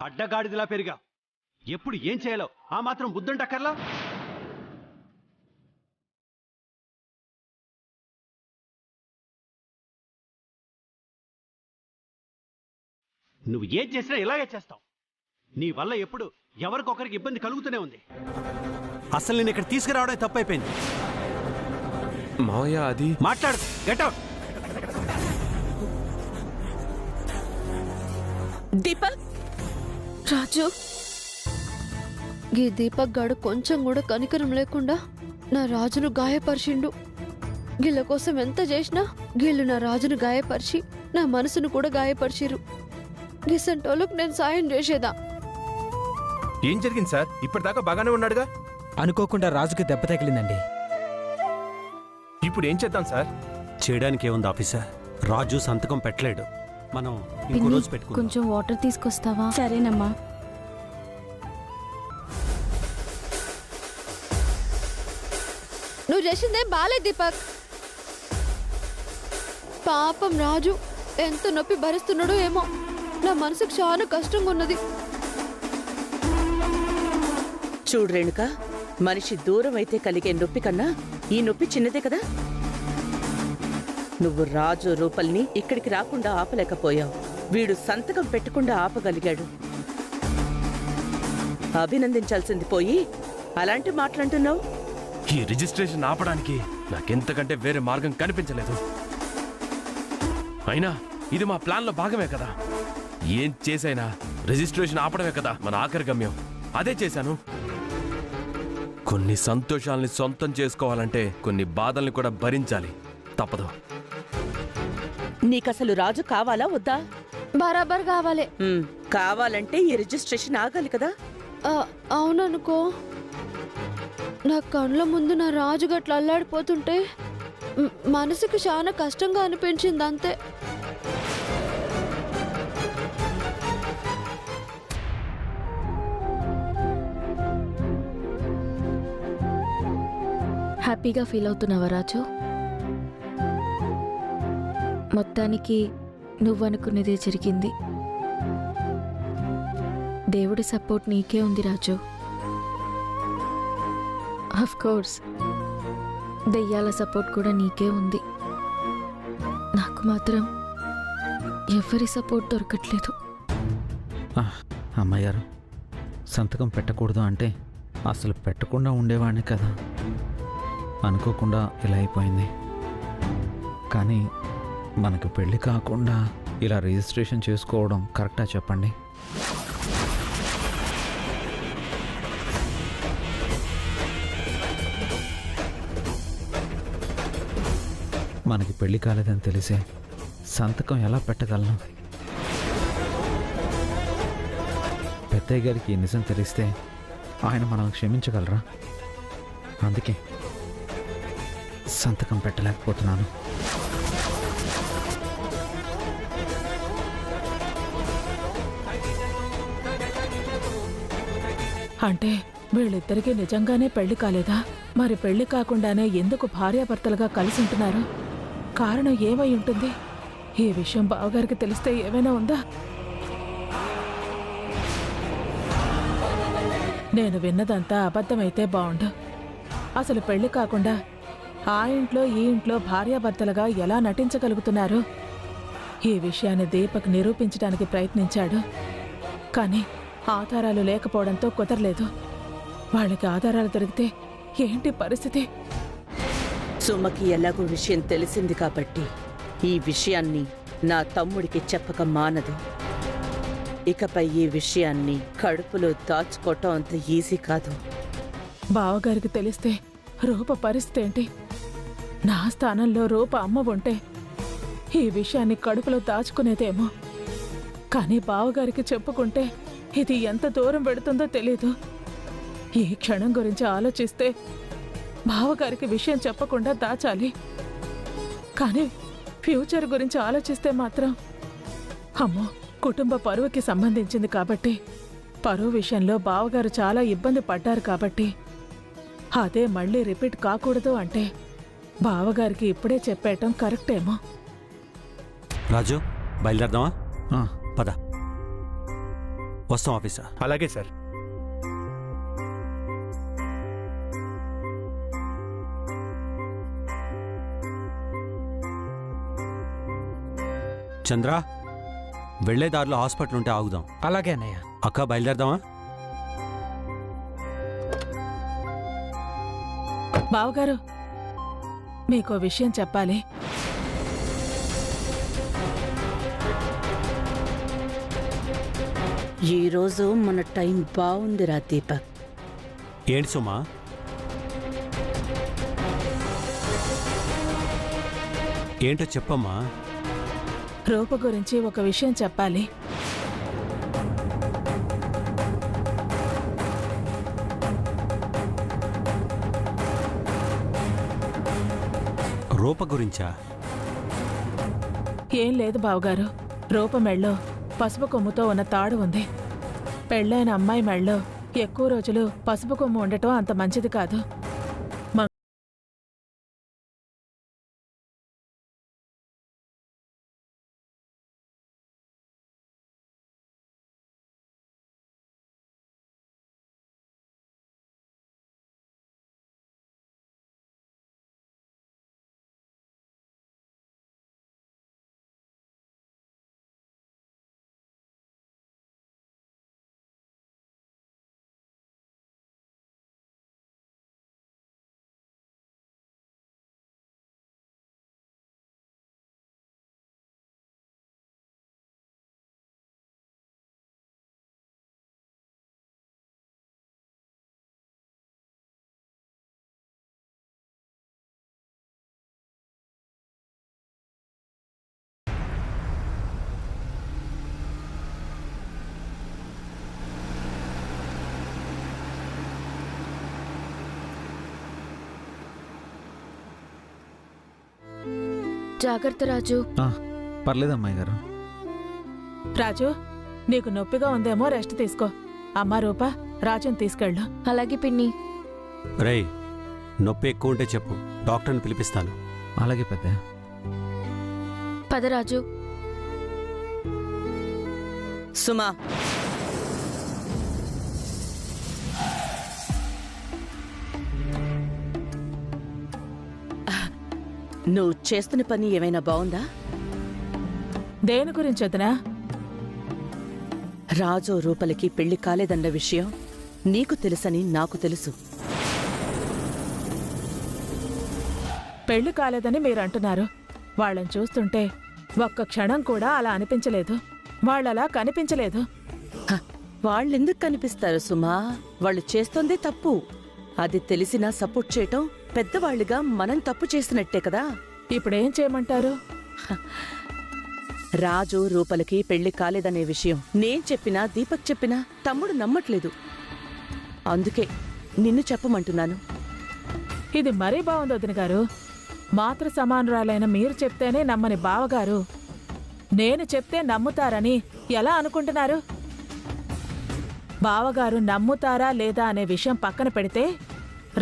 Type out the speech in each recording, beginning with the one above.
అడ్డగాడిదిలా పెరిగా. ఎప్పుడు ఏం చేయాలో ఆ మాత్రం బుద్ధుంటక్కర్లా. నువ్వు ఏం చేసినా ఇలాగే చేస్తావు. నీ వల్ల ఎప్పుడు ఎవరికొకరికి ఇబ్బంది కలుగుతూనే ఉంది. అసలు నేను ఇక్కడ తీసుకురావడం తప్పైపోయింది. మావయ్య అది మాట్లాడు. Get out. దీపక్, రాజు, ఈ దీపక్ గాడు కొంచెం కూడా కనికరం లేకుండా నా రాజును గాయపరిచిండు. వీళ్ళ కోసం ఎంత చేసినా వీళ్ళు నా రాజును గాయపరిచి నా మనసును కూడా గాయపరిచిరు. గిసంటోళ్ళకు నేను సాయం చేసేదా? ఏం జరిగింది సార్? ఇప్పటిదాకా బాగానే ఉన్నాడుగా. అనుకోకుండా రాజుకి దెబ్బ తగిలిందండి. ఇప్పుడు ఏం చేద్దాం సార్? చేయడానికి ఏముంది ఆఫీసర్? రాజు సంతకం పెట్టలేడు. మనం ఇంకో రోజు పెట్టుకుందాం. కొంచెం వాటర్ తీసుకొస్తావా? సరేనమ్మా. నువ్వు చేసిందేం బాలే దీపక్. పాపం రాజు ఎంత నొప్పి భరిస్తున్నాడో ఏమో. నా మనసుకు చాలా కష్టంగా ఉన్నది. చూడు రేణుక, మనిషి దూరం అయితే కలిగే నొప్పి కన్నా ఈ నొప్పి చిన్నదే కదా. నువ్వు రాజు రూపల్ని ఇక్కడికి రాకుండా ఆపలేకపోయావు. వీడు సంతకం పెట్టకుండా ఆపగలిగాడు. అభినందించాల్సింది పోయి అలాంటి మాట్లాడుతున్నావు. ఈ రిజిస్ట్రేషన్ ఆపడానికి నాకెంతకంటే వేరే మార్గం కనిపించలేదు. అయినా ఇది మా ప్లాన్లో భాగమే కదా. ఏం చేసైనా రిజిస్ట్రేషన్ ఆపడమే కదా మన ఆఖరి గమ్యం. అదే చేశాను. కొన్ని సంతోషాలని సొంతం చేసుకోవాలంటే కొన్ని బాధల్ని కూడా భరించాలి. తప్పదు. నీకసలు రాజు కావాలా వద్దా? బరాబర్ కావాలి. కావాలంటే ఈ రిజిస్ట్రేషన్ ఆగాలి కదా. అవుననుకో. నా కళ్ళ ముందు నా రాజు గట్ల అల్లాడిపోతుంటే మనసుకి చాలా కష్టంగా అనిపించింది అంతే. హ్యాపీగా ఫీల్ అవుతున్నావా రాజు? మొత్తానికి నువ్వనుకున్నదే జరిగింది. దేవుడి సపోర్ట్ నీకే ఉంది రాజు. ఆఫ్ కోర్స్ దెయ్యాల సపోర్ట్ కూడా నీకే ఉంది. నాకు మాత్రం ఎవరి సపోర్ట్ దొరకట్లేదు. అమ్మయ్యారు, సంతకం పెట్టకూడదు అంటే అసలు పెట్టకుండా ఉండేవాడిని కదా. అనుకోకుండా ఇలా అయిపోయింది. కానీ మనకు పెళ్ళి కాకుండా ఇలా రిజిస్ట్రేషన్ చేసుకోవడం కరెక్టా చెప్పండి? మనకి పెళ్ళి కాలేదని తెలిసే సంతకం ఎలా పెట్టగలను? పెద్దయ్య గారికి ఈ నిజం తెలిస్తే ఆయన మనం క్షమించగలరా? అందుకే సంతకం పెట్టలేకపోతున్నాను. అంటే వీళ్ళిద్దరికీ నిజంగానే పెళ్లి కాలేదా? మరి పెళ్లి కాకుండానే ఎందుకు భార్యాభర్తలుగా కలిసి ఉంటున్నారు? కారణం ఏమై ఉంటుంది? ఈ విషయం బావగారికి తెలిస్తే ఏమైనా ఉందా? నేను విన్నదంతా అబద్ధమైతే బావుండు. అసలు పెళ్లి కాకుండా ఆ ఇంట్లో ఈ ఇంట్లో భార్యాభర్తలుగా ఎలా నటించగలుగుతున్నారు? ఈ విషయాన్ని దీపక్ నిరూపించడానికి ప్రయత్నించాడు. కానీ ఆధారాలు లేకపోవడంతో కుదరలేదు. వాళ్ళకి ఆధారాలు దొరికితే ఏంటి పరిస్థితి? సుమకి ఎలాగో విషయం తెలిసింది కాబట్టి ఈ విషయాన్ని నా తమ్ముడికి చెప్పక మానదు. ఇకపై ఈ విషయాన్ని కడుపులో దాచుకోవటం అంత ఈజీ కాదు. బావగారికి తెలిస్తే రూప పరిస్థితి ఏంటి? నా స్థానంలో రూప అమ్మ ఉంటే ఈ విషయాన్ని కడుపులో దాచుకునేదేమో. కానీ బావగారికి చెప్పుకుంటే ఇది ఎంత దూరం పెడుతుందో తెలీదు. ఈ క్షణం గురించి ఆలోచిస్తే బావగారికి విషయం చెప్పకుండా దాచాలి. కానీ ఫ్యూచర్ గురించి ఆలోచిస్తే మాత్రం అమ్మో, కుటుంబ పరువుకి సంబంధించింది కాబట్టి, పరువు విషయంలో బావగారు చాలా ఇబ్బంది పడ్డారు కాబట్టి అదే మళ్ళీ రిపీట్ కాకూడదు అంటే బావగారికి ఇప్పుడే చెప్పేయటం కరెక్టేమో. రాజు, బయలుదేరదామా? పద. వస్తాం ఆఫీసర్. అలాగే సార్. చంద్ర, వెళ్లే దారిలో హాస్పిటల్ ఉంటే ఆగుదాం. అలాగే అన్నయ్య. అక్క బయలుదేరదామా? బావగారు, మీకో విషయం చెప్పాలి. ఈరోజు మన టైం బాగుందిరా దీపక్. ఏంటి సుమా? ఏంటో చెప్పమ్మా. రూప గురించి ఒక విషయం చెప్పాలి. రూప గురించా? ఏం లేదు బావగారు, రూప మెళ్ళో పసుపు కొమ్ముతో ఉన్న తాడు ఉంది. పెళ్ళైన అమ్మాయి మెళ్ళో ఎక్కువ రోజులు పసుపు కొమ్ము ఉండటం అంత మంచిది కాదు. జాగ్రత్త రాజు. పర్లేదు అమ్మాయి గారు. రాజు, నీకు నొప్పిగా ఉందేమో, రెస్ట్ తీసుకో. అమ్మా రూప, రాజుని తీసుకెళ్ళు. అలాగే పిన్ని. రేయ్, నొప్పి ఎక్కువ ఉంటే చెప్పు, డాక్టర్ని పిలిపిస్తాను. అలాగే పెద్ద. పద రాజు. సుమా, నువ్వు చేస్తున్న పని ఏమైనా బాగుందా? దేని గురించి వదినా? రాజు రూపలకి పెళ్లి కాలేదన్న విషయం నీకు తెలుసని నాకు తెలుసు. పెళ్లి కాలేదని మీరంటున్నారు. వాళ్ళని చూస్తుంటే ఒక్క క్షణం కూడా అలా అనిపించలేదు. వాళ్ళలా కనిపించలేదు. వాళ్ళెందుకు కనిపిస్తారు సుమా? వాళ్ళు చేస్తోందే తప్పు. అది తెలిసినా సపోర్ట్ చేయటం పెద్దవాళ్లుగా మనం తప్పు చేసినట్టే కదా. ఇప్పుడేం చేయమంటారు? రాజు రూపలకి పెళ్లి కాలేదనే విషయం నేను చెప్పినా దీపక్ చెప్పినా తమ్ముడు నమ్మట్లేదు. అందుకే నిన్ను చెప్పమంటున్నాను. ఇది మరీ బాగుంది వదిన గారు. మాతృ సమానురాలైన మీరు చెప్తేనే నమ్మని బావగారు నేను చెప్తే నమ్ముతారని ఎలా అనుకుంటున్నారు? బావగారు నమ్ముతారా లేదా అనే విషయం పక్కన పెడితే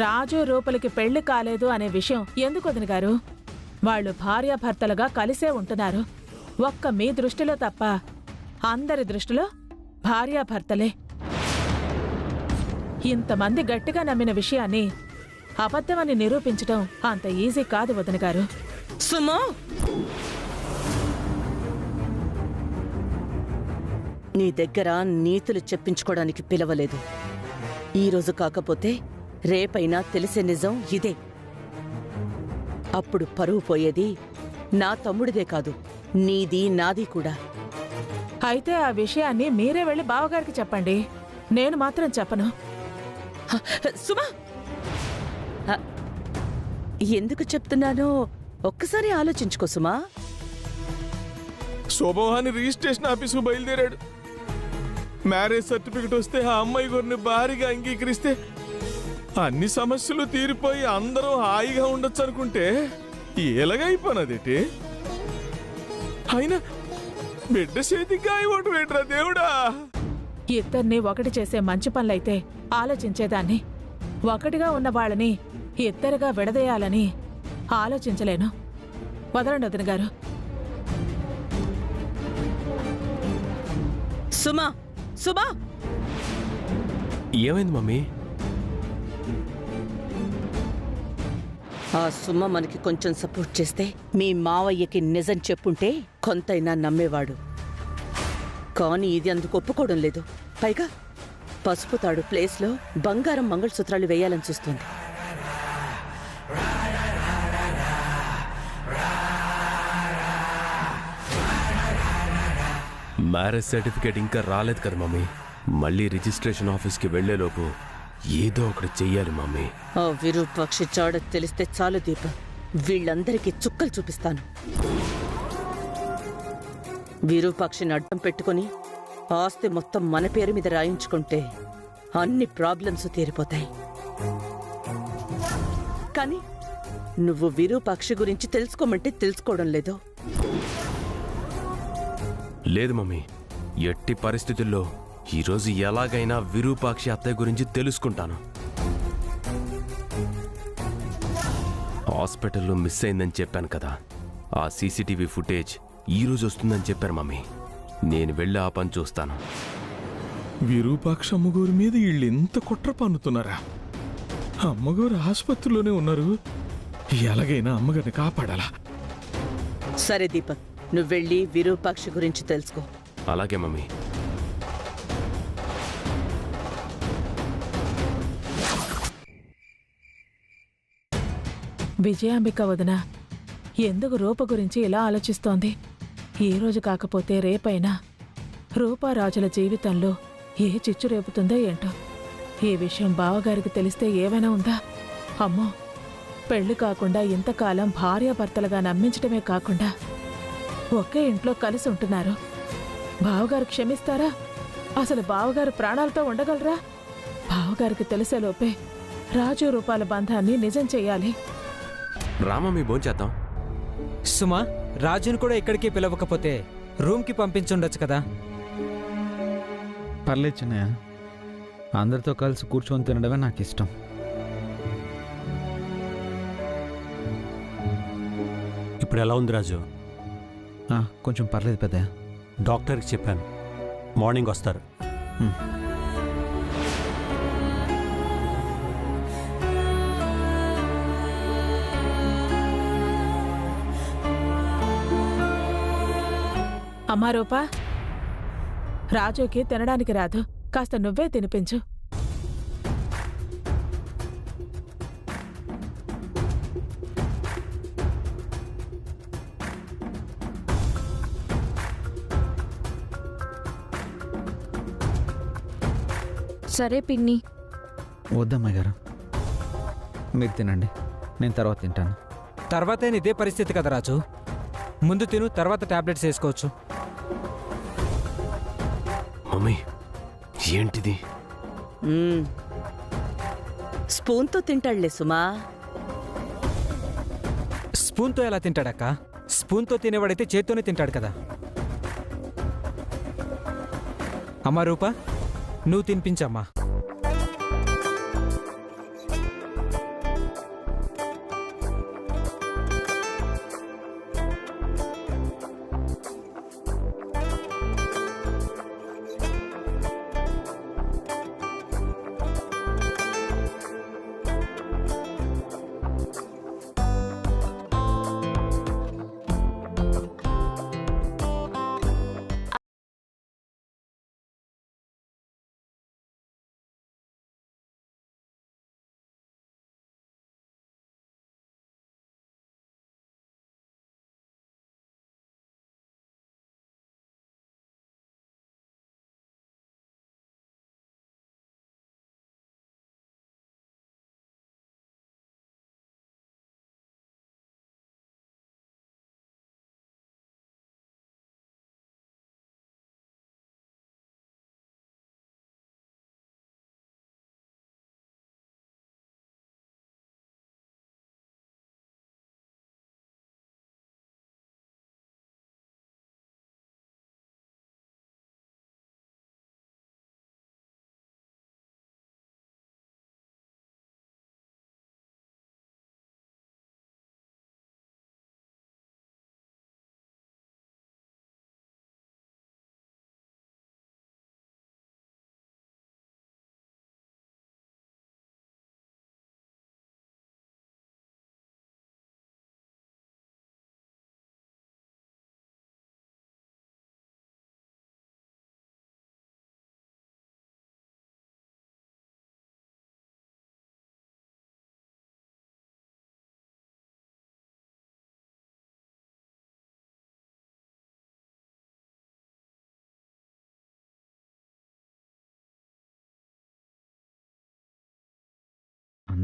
రాజు రూపలకి పెళ్లి కాలేదు అనే విషయం ఎందుకు వదిన గారు? వాళ్ళు భార్యాభర్తలుగా కలిసే ఉంటున్నారు. ఒక్క మీ దృష్టిలో తప్ప అందరి దృష్టిలో భార్యాభర్తలే. ఇంతమంది గట్టిగా నమ్మిన విషయాన్ని అబద్ధమని నిరూపించటం అంత ఈజీ కాదు వదిన గారు. సుమో, నీ దగ్గర నీతులు చెప్పించుకోవడానికి పిలవలేదు. ఈరోజు కాకపోతే రేపైనా తెలిసే నిజం ఇదే. అప్పుడు పరువు పోయేది నా తమ్ముడిదే కాదు, నీది నాది కూడా. అయితే ఆ విషయాన్ని మీరే వెళ్ళి బావగారికి చెప్పండి. నేను మాత్రం చెప్పను. సుమా, ఎందుకు చెప్తున్నానో ఒక్కసారి ఆలోచించుకో సుమా. శోభవాని రిజిస్ట్రేషన్ ఆఫీసుకు బయలుదేరాడు. మ్యారేజ్ సర్టిఫికెట్ వస్తే ఆ అమ్మాయి గారిని భారీగా అంగీకరిస్తే అన్ని సమస్యలు తీరిపోయి అందరూ హాయిగా ఉండొచ్చు అనుకుంటే ఎలాగైపోయినదేటి? అయినా బిడ్డ చేతికి ఇవ్వటం ఏంట్రా దేవుడా? ఇద్దరిని ఒకటి చేసే మంచి పనులైతే ఆలోచించేదాన్ని. ఒకటిగా ఉన్న వాళ్ళని ఇద్దరుగా విడదీయాలని ఆలోచించలేను. వదలండి వదిన గారు. సుమా, సుమా! ఏమైంది మమ్మీ? ఆ సుమ మనకి కొంచెం సపోర్ట్ చేస్తే మీ మావయ్యకి నిజం చెప్పుంటే కొంతైనా నమ్మేవాడు. కానీ ఇది అందుకు ఒప్పుకోవడం లేదు. పైగా పసుపు తాడు ప్లేస్లో బంగారం మంగళసూత్రాలు వేయాలని చూస్తుంది. మ్యారేజ్ సర్టిఫికేట్ ఇంకా రాలేదు కదా మమ్మీ. మళ్ళీ రిజిస్ట్రేషన్ ఆఫీస్కి వెళ్లేలోపు ఏదో ఒకటి చెయ్యాలి మమ్మీ. ఆ విరూపాక్షి చాడ తెలిస్తే చాలు దీపక్. వీళ్ళందరికీ చుక్కలు చూపిస్తాను. విరూపాక్షిని అడ్డం పెట్టుకుని ఆస్తి మొత్తం మన పేరు మీద రాయించుకుంటే అన్ని ప్రాబ్లమ్స్ తీరిపోతాయి. కానీ నువ్వు విరూపాక్షి గురించి తెలుసుకోమంటే తెలుసుకోవడం లేదు. లేదు మమ్మీ, ఎట్టి పరిస్థితుల్లో ఈరోజు ఎలాగైనా విరూపాక్షి అత్తయ్య గురించి తెలుసుకుంటాను. హాస్పిటల్లో మిస్ అయిందని చెప్పాను కదా, ఆ సీసీటీవీ ఫుటేజ్ ఈరోజు వస్తుందని చెప్పారు మమ్మీ. నేను వెళ్ళి ఆ పని చూస్తాను. విరూపాక్ష అమ్మగారి మీద వీళ్ళు ఎంత కుట్ర పన్నుతున్నారా? అమ్మగారు ఆసుపత్రిలోనే ఉన్నారు. ఎలాగైనా అమ్మగారిని కాపాడాలా? సరే దీపక్, నువ్వెళ్ళి విరూపాక్షి గురించి తెలుసుకో. అలాగే మమ్మీ. విజయాంబిక వదిన ఎందుకు రూప గురించి ఇలా ఆలోచిస్తోంది? ఈ రోజు కాకపోతే రేపైనా రూపారాజుల జీవితంలో ఏ చిచ్చు రేపుతుందో ఏంటో. ఈ విషయం బావగారికి తెలిస్తే ఏమైనా ఉందా? అమ్మో, పెళ్లి కాకుండా ఇంతకాలం భార్యాభర్తలుగా నమ్మించటమే కాకుండా ఒకే ఇంట్లో కలిసి ఉంటున్నారు. బావగారు క్షమిస్తారా? అసలు బావగారు ప్రాణాలతో ఉండగలరా? బావగారికి తెలిసేలోపే రాజు రూపాల బంధాన్ని నిజం చెయ్యాలి. రామమ్మీ, భోంచేద్దాం. సుమా, రాజుని కూడా ఇక్కడికి పిలవకపోతే రూమ్కి పంపించుండొచ్చు కదా. పర్లేదు చిన్నయ్య, అందరితో కలిసి కూర్చొని తినడమే నాకు ఇష్టం. ఇప్పుడు ఎలా ఉంది రాజు? కొంచెం పర్లేదు పెద్దయ్య. డాక్టర్కి చెప్పాను, మార్నింగ్ వస్తారు. అమ్మా రూపా, రాజుకి తినడానికి రాదు, కాస్త నువ్వే తినిపించు. సరే పిన్ని. వద్దమ్మాయి గారు, మీరు తినండి, నేను తర్వాత తింటాను. తర్వాతే ఇదే పరిస్థితి కదా రాజు. ముందు తిను, తర్వాత టాబ్లెట్స్ వేసుకోవచ్చు. మమ్మీ, ఏంటిది? స్పూన్తో తింటాడులే సుమా. స్పూన్తో ఎలా తింటాడక్క? స్పూన్తో తినేవాడైతే చేత్తోనే తింటాడు కదా. అమ్మా రూపా, నువ్వు తినిపించమ్మా.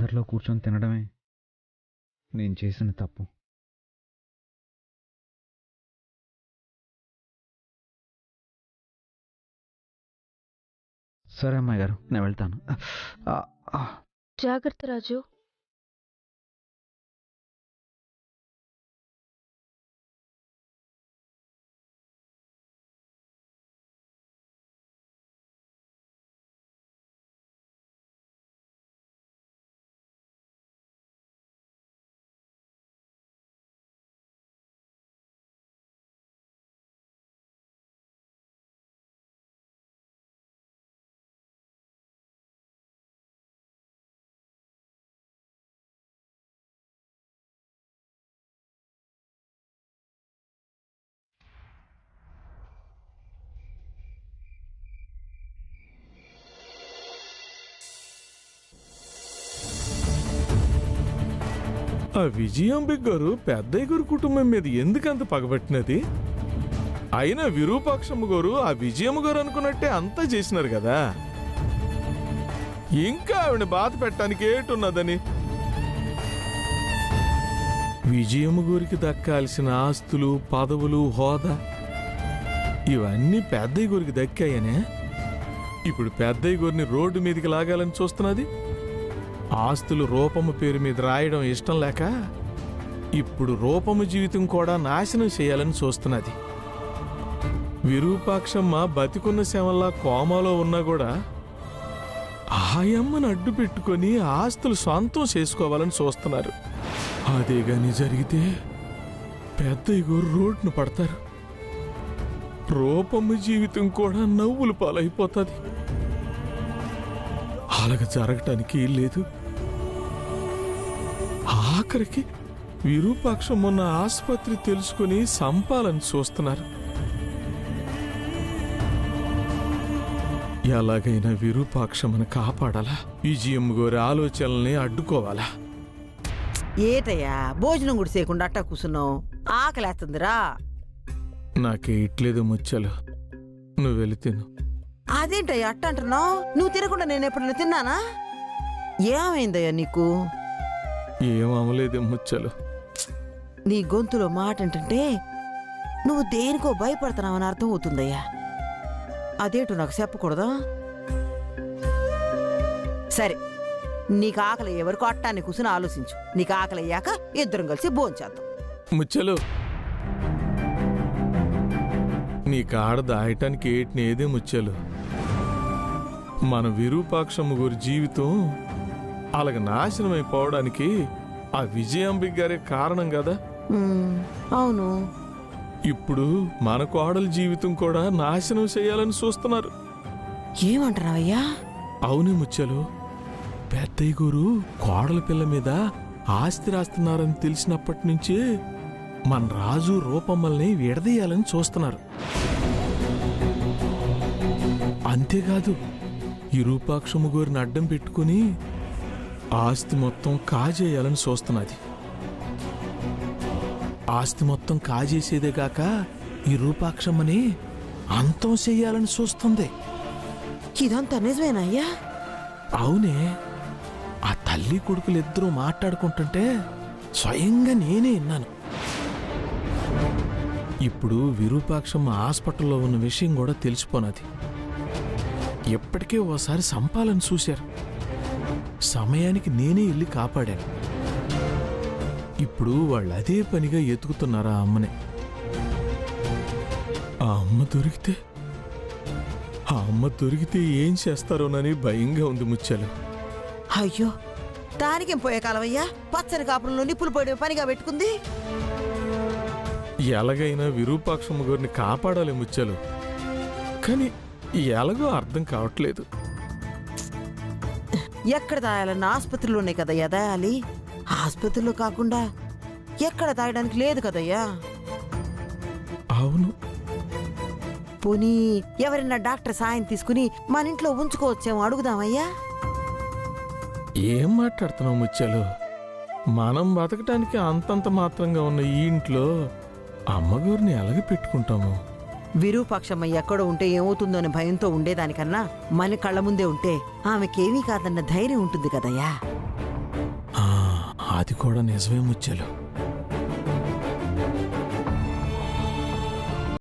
అందరిలో కూర్చొని తినడమే నేను చేసిన తప్పు. సరే అమ్మాయి గారు, నేను వెళ్తాను. జాగ్రత్త రాజు. ఆ విజయాంబిక గారు పెద్దయ్య గారు కుటుంబం మీద ఎందుకంత పగబట్టినది? అయినా విరూపాక్షమ్మ గారు ఆ విజయమ్మ గారు అనుకున్నట్టే అంతా చేసినారు కదా. ఇంకా ఆవిడ బాధ పెట్టడానికి ఏటున్నదని? విజయమ్మ గారికి దక్కాల్సిన ఆస్తులు, పదవులు, హోదా ఇవన్నీ పెద్దయ్య గారికి దక్కాయనే ఇప్పుడు పెద్దయ్య గారిని రోడ్డు మీదకి లాగాలని చూస్తున్నది. ఆస్తులు రూపమ్మ పేరు మీద రాయడం ఇష్టం లేక ఇప్పుడు రూపమ్మ జీవితం కూడా నాశనం చేయాలని చూస్తున్నది. విరూపాక్షమ్మ బతికున్న శవంలా కోమాలో ఉన్నా కూడా ఆయమ్మను అడ్డు పెట్టుకొని ఆస్తులు సొంతం చేసుకోవాలని చూస్తున్నారు. అదే గాని జరిగితే పెద్దయ్య గారు రోడ్డును పడతారు. రూపమ్మ జీవితం కూడా నవ్వులు పాలైపోతుంది. అలాగ జరగటానికి లేదు. ఆఖరికి విరూపాక్షం మొన్న ఆసుపత్రి తెలుసుకుని సంపాలని చూస్తున్నారు. ఎలాగైనా విరూపాక్షమ్మను కాపాడాలా, విజయమ్మ గారి ఆలోచనల్ని అడ్డుకోవాలా. ఏటయ్యా భోజనం కూడా చేయకుండా అట్టా కూర్చున్నావు? ఆకలేస్తుందిరా. నాకే ఇట్లేదు ముచ్చలు, నువ్వు వెళ్ళి తిను. అదేంటయ్యా అట్ట అంటున్నావు? నువ్వు తినకుండా నేను ఎప్పుడైనా తిన్నానా? ఏమైందయ్యా నీకు? ఏం అమలేదే ముచ్చలు. నీ గొంతులో మాట అంటుంటే నువ్వు దేనికో భయపడుతున్నావని అర్థం అవుతుందయ్యా. అదేంటో నాకు చెప్పకూడదా? సరే, నీకు ఆకలి అయ్యే వరకు అట్టాన్ని కూర్చుని ఆలోచించు. నీకు ఆకలి అయ్యాక ఇద్దరం కలిసి భోంచేద్దాం. ముచ్చలు, నీ కాడ దాయటానికి ఏటిని ఏదే ముచ్చలు. మన విరూపాక్షమ్మ గారి జీవితం అలాగ నాశనమైపోవడానికి ఆ విజయాంబిక గారే కారణం కదా. అవును. ఇప్పుడు మన కోడల జీవితం కూడా నాశనం చేయాలని చూస్తున్నారు. ఏమంటున్నావయ్యా? అవునే ముచ్చలు, పెద్దయ్య గారు కోడల పిల్ల మీద ఆస్తి రాస్తున్నారని తెలిసినప్పటి నుంచే మన రాజు రూపమ్మల్ని విడదీయాలని చూస్తున్నారు. అంతేకాదు, ఈ రూపాక్షమ్మ గారిని అడ్డం పెట్టుకుని ఆస్తి మొత్తం కాజేయాలని చూస్తున్నది. ఆస్తి మొత్తం కాజేసేదే గాక ఈ రూపాక్షమ్మని అంతం చెయ్యాలని చూస్తుంది. ఇదంతా నిజమేనయ్యా? అవునే. ఆ తల్లి కొడుకులిద్దరూ మాట్లాడుకుంటుంటే స్వయంగా నేనే విన్నాను. ఇప్పుడు విరూపాక్షమ్మ హాస్పిటల్లో ఉన్న విషయం కూడా తెలిసిపోనది. ఎప్పటికే ఓసారి సంపాలని చూశారు. సమయానికి నేనే వెళ్ళి కాపాడాను. ఇప్పుడు వాళ్ళు అదే పనిగా ఎతుకుతున్నారా ఆ అమ్మని. ఆ అమ్మ దొరికితే ఏం చేస్తారోనని భయంగా ఉంది ముచ్చలు. అయ్యో, దానికేం పోయే కాలమయ్యా? పచ్చని కాపురంలో నిప్పులు పోయే పనిగా పెట్టుకుంది. ఎలాగైనా విరూపాక్షమ్మ గారిని కాపాడాలి ముచ్చలు, కానీ ఎలాగో అర్థం కావట్లేదు. ఎక్కడ దాయాలన్న ఆసుపత్రిలోనే కదయ్యా దాయాలి. ఆసుపత్రిలో కాకుండా ఎక్కడ దాయడానికి లేదు కదయ్యా. అవును. పోనీ ఎవరైనా డాక్టర్ సాయం తీసుకుని మన ఇంట్లో ఉంచుకోవచ్చేమో అడుగుదామయ్యా. ఏం మాట్లాడుతున్నావు ముచ్చలు? మనం బతకటానికి అంతంత మాత్రంగా ఉన్న ఈ ఇంట్లో అమ్మగారిని ఎలాగ పెట్టుకుంటాము? విరూపాక్షమ్మ ఎక్కడో ఉంటే ఏమవుతుందో అని భయంతో ఉండేదానికన్నా మన కళ్ళ ముందే ఉంటే ఆమెకేమీ కాదన్న ధైర్యం ఉంటుంది కదయ్యా. అది కూడా నిజమే ముచ్చాలు.